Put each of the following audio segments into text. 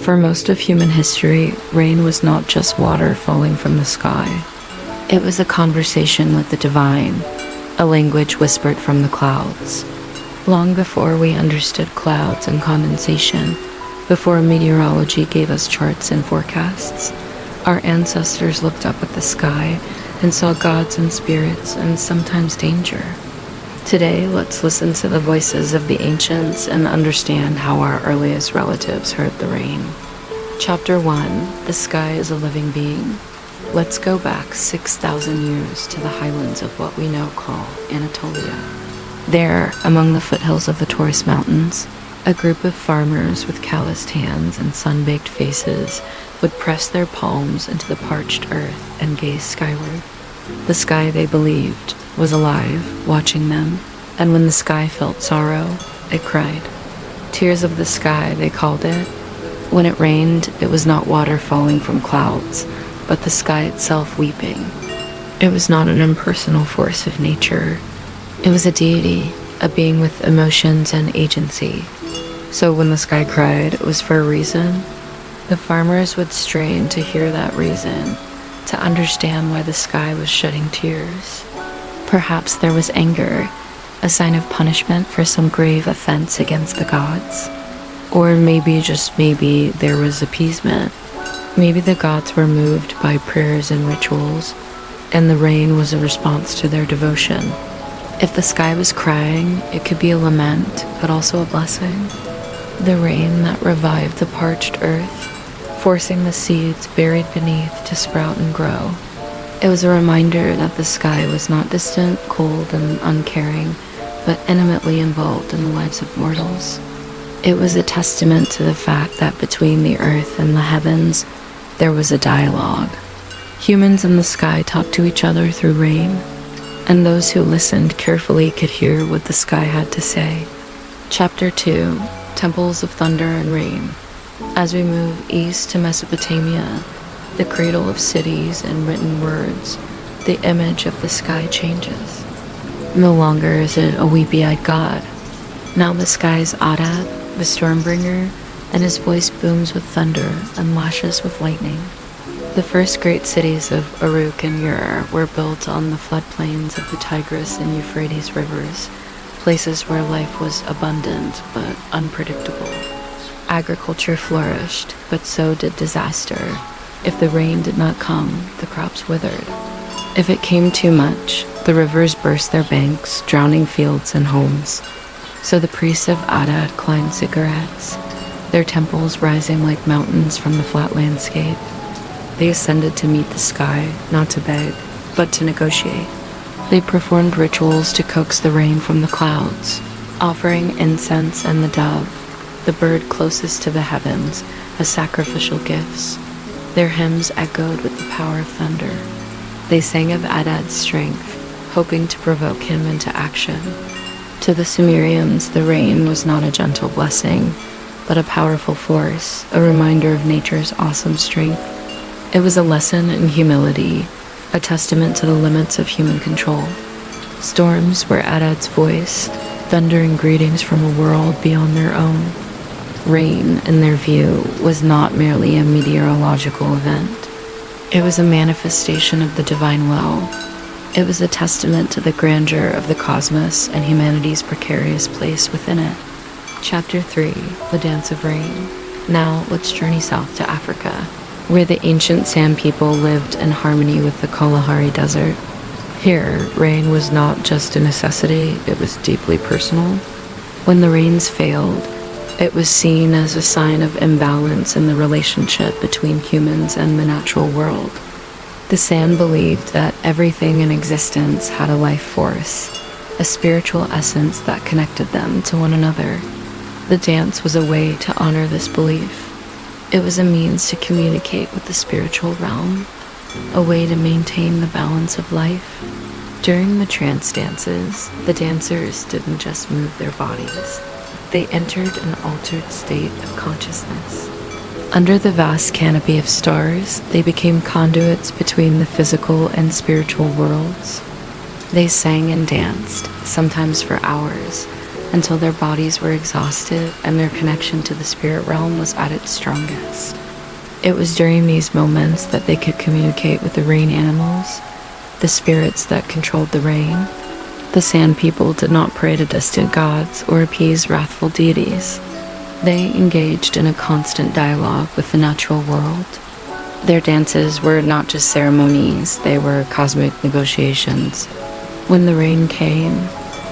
For most of human history, rain was not just water falling from the sky. It was a conversation with the divine, a language whispered from the clouds. Long before we understood clouds and condensation, before meteorology gave us charts and forecasts, our ancestors looked up at the sky and saw gods and spirits and sometimes danger. Today, let's listen to the voices of the ancients and understand how our earliest relatives heard the rain. Chapter 1. The Sky is a Living Being. Let's go back 6,000 years to the highlands of what we now call Anatolia. There, among the foothills of the Taurus Mountains, a group of farmers with calloused hands and sun-baked faces would press their palms into the parched earth and gaze skyward. The sky, they believed, was alive, watching them, and when the sky felt sorrow, it cried. Tears of the sky, they called it. When it rained, it was not water falling from clouds, but the sky itself weeping. It was not an impersonal force of nature. It was a deity, a being with emotions and agency. So when the sky cried, it was for a reason. The farmers would strain to hear that reason, to understand why the sky was shedding tears. Perhaps there was anger, a sign of punishment for some grave offense against the gods. Or maybe, just maybe, there was appeasement. Maybe the gods were moved by prayers and rituals, and the rain was a response to their devotion. If the sky was crying, it could be a lament, but also a blessing. The rain that revived the parched earth, forcing the seeds buried beneath to sprout and grow. It was a reminder that the sky was not distant, cold, and uncaring, but intimately involved in the lives of mortals. It was a testament to the fact that between the earth and the heavens, there was a dialogue. Humans and the sky talked to each other through rain, and those who listened carefully could hear what the sky had to say. Chapter 2. Temples of Thunder and Rain. As we move east to Mesopotamia, the cradle of cities and written words, the image of the sky changes. No longer is it a weepy-eyed god. Now the sky's Adad, the Stormbringer, and his voice booms with thunder and lashes with lightning. The first great cities of Uruk and Ur were built on the floodplains of the Tigris and Euphrates rivers, places where life was abundant but unpredictable. Agriculture flourished, but so did disaster. If the rain did not come, the crops withered. If it came too much, the rivers burst their banks, drowning fields and homes. So the priests of Adad climbed ziggurats, their temples rising like mountains from the flat landscape. They ascended to meet the sky, not to beg, but to negotiate. They performed rituals to coax the rain from the clouds, offering incense and the dove, the bird closest to the heavens, as sacrificial gifts. Their hymns echoed with the power of thunder. They sang of Adad's strength, hoping to provoke him into action. To the Sumerians, the rain was not a gentle blessing, but a powerful force, a reminder of nature's awesome strength. It was a lesson in humility, a testament to the limits of human control. Storms were Adad's voice, thundering greetings from a world beyond their own. Rain, in their view, was not merely a meteorological event. It was a manifestation of the divine will. It was a testament to the grandeur of the cosmos and humanity's precarious place within it. Chapter 3. The Dance of Rain. Now, let's journey south to Africa, where the ancient San people lived in harmony with the Kalahari Desert. Here, rain was not just a necessity, it was deeply personal. When the rains failed, it was seen as a sign of imbalance in the relationship between humans and the natural world. The San believed that everything in existence had a life force, a spiritual essence that connected them to one another. The dance was a way to honor this belief. It was a means to communicate with the spiritual realm, a way to maintain the balance of life. During the trance dances, the dancers didn't just move their bodies. They entered an altered state of consciousness. Under the vast canopy of stars, they became conduits between the physical and spiritual worlds. They sang and danced, sometimes for hours, until their bodies were exhausted and their connection to the spirit realm was at its strongest. It was during these moments that they could communicate with the rain animals, the spirits that controlled the rain. The sand people did not pray to distant gods or appease wrathful deities. They engaged in a constant dialogue with the natural world. Their dances were not just ceremonies, they were cosmic negotiations. When the rain came,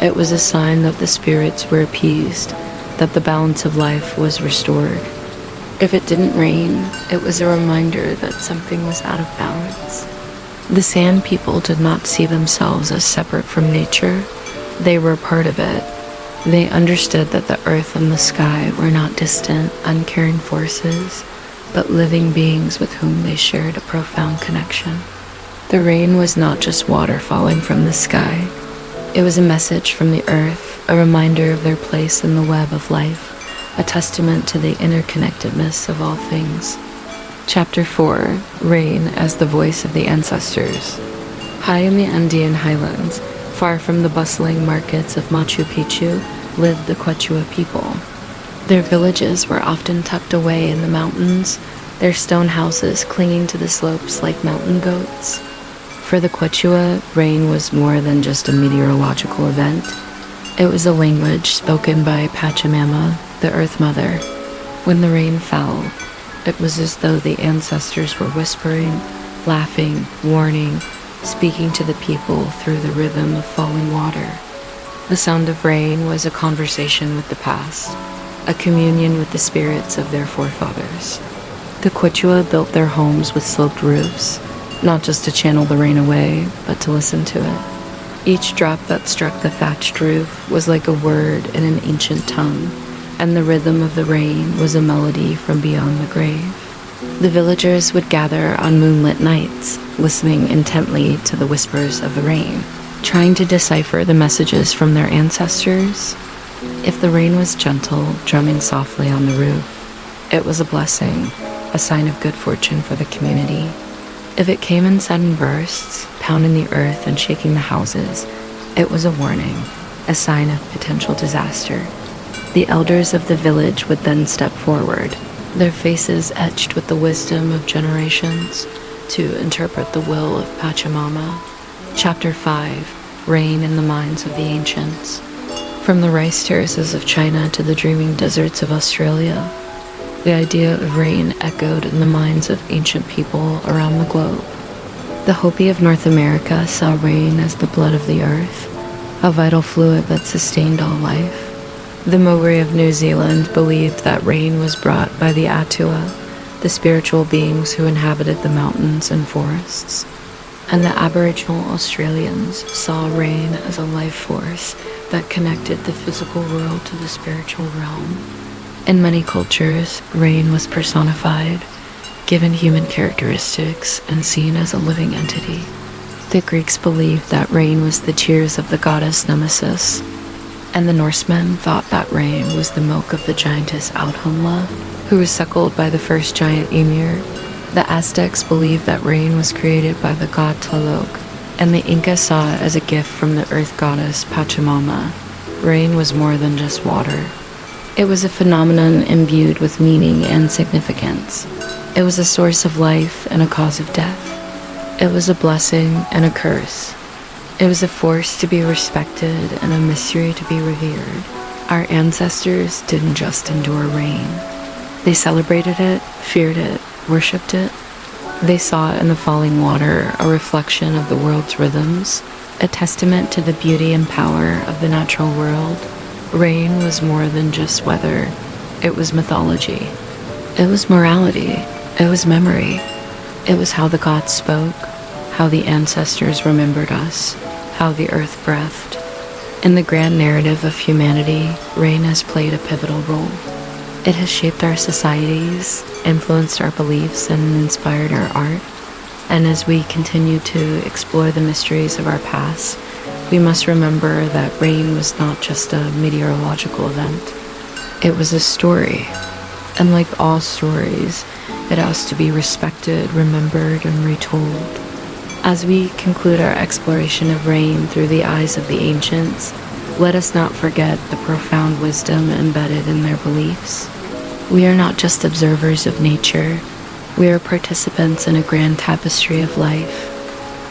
it was a sign that the spirits were appeased, that the balance of life was restored. If it didn't rain, it was a reminder that something was out of balance. The sand people did not see themselves as separate from nature. They were part of it. They understood that the earth and the sky were not distant, uncaring forces, but living beings with whom they shared a profound connection. The rain was not just water falling from the sky. It was a message from the earth, a reminder of their place in the web of life, a testament to the interconnectedness of all things. Chapter 4. Rain as the Voice of the Ancestors. High in the Andean highlands, far from the bustling markets of Machu Picchu, lived the Quechua people. Their villages were often tucked away in the mountains, their stone houses clinging to the slopes like mountain goats. For the Quechua, rain was more than just a meteorological event. It was a language spoken by Pachamama, the Earth Mother. When the rain fell, it was as though the ancestors were whispering, laughing, warning, speaking to the people through the rhythm of falling water. The sound of rain was a conversation with the past, a communion with the spirits of their forefathers. The Quechua built their homes with sloped roofs, not just to channel the rain away, but to listen to it. Each drop that struck the thatched roof was like a word in an ancient tongue, and the rhythm of the rain was a melody from beyond the grave. The villagers would gather on moonlit nights, listening intently to the whispers of the rain, trying to decipher the messages from their ancestors. If the rain was gentle, drumming softly on the roof, it was a blessing, a sign of good fortune for the community. If it came in sudden bursts, pounding the earth and shaking the houses, it was a warning, a sign of potential disaster. The elders of the village would then step forward, their faces etched with the wisdom of generations, to interpret the will of Pachamama. Chapter 5. Rain in the Minds of the Ancients. From the rice terraces of China to the dreaming deserts of Australia, the idea of rain echoed in the minds of ancient people around the globe. The Hopi of North America saw rain as the blood of the earth, a vital fluid that sustained all life. The Maori of New Zealand believed that rain was brought by the Atua, the spiritual beings who inhabited the mountains and forests. And the Aboriginal Australians saw rain as a life force that connected the physical world to the spiritual realm. In many cultures, rain was personified, given human characteristics, and seen as a living entity. The Greeks believed that rain was the tears of the goddess Nemesis, and the Norsemen thought that rain was the milk of the giantess Audhumla, who was suckled by the first giant Ymir. The Aztecs believed that rain was created by the god Tlaloc, and the Inca saw it as a gift from the earth goddess Pachamama. Rain was more than just water. It was a phenomenon imbued with meaning and significance. It was a source of life and a cause of death. It was a blessing and a curse. It was a force to be respected and a mystery to be revered. Our ancestors didn't just endure rain. They celebrated it, feared it, worshipped it. They saw in the falling water a reflection of the world's rhythms, a testament to the beauty and power of the natural world. Rain was more than just weather. It was mythology. It was morality. It was memory. It was how the gods spoke, how the ancestors remembered us, how the earth breathed. In the grand narrative of humanity, rain has played a pivotal role. It has shaped our societies, influenced our beliefs, and inspired our art. And as we continue to explore the mysteries of our past, we must remember that rain was not just a meteorological event. It was a story. And like all stories, it has to be respected, remembered, and retold. As we conclude our exploration of rain through the eyes of the ancients, let us not forget the profound wisdom embedded in their beliefs. We are not just observers of nature, we are participants in a grand tapestry of life.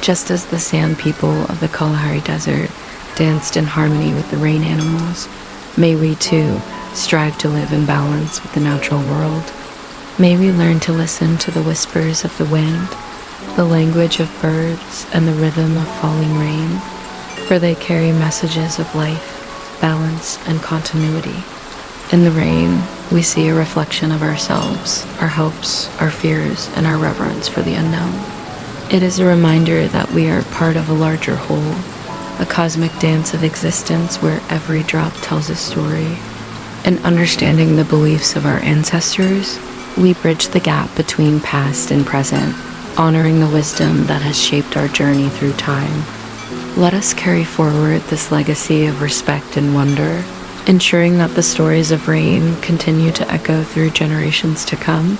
Just as the sand people of the Kalahari Desert danced in harmony with the rain animals, may we too strive to live in balance with the natural world. May we learn to listen to the whispers of the wind, the language of birds, and the rhythm of falling rain, for they carry messages of life, balance, and continuity. In the rain, we see a reflection of ourselves, our hopes, our fears, and our reverence for the unknown. It is a reminder that we are part of a larger whole, a cosmic dance of existence where every drop tells a story. In understanding the beliefs of our ancestors, we bridge the gap between past and present, honoring the wisdom that has shaped our journey through time. Let us carry forward this legacy of respect and wonder, ensuring that the stories of rain continue to echo through generations to come.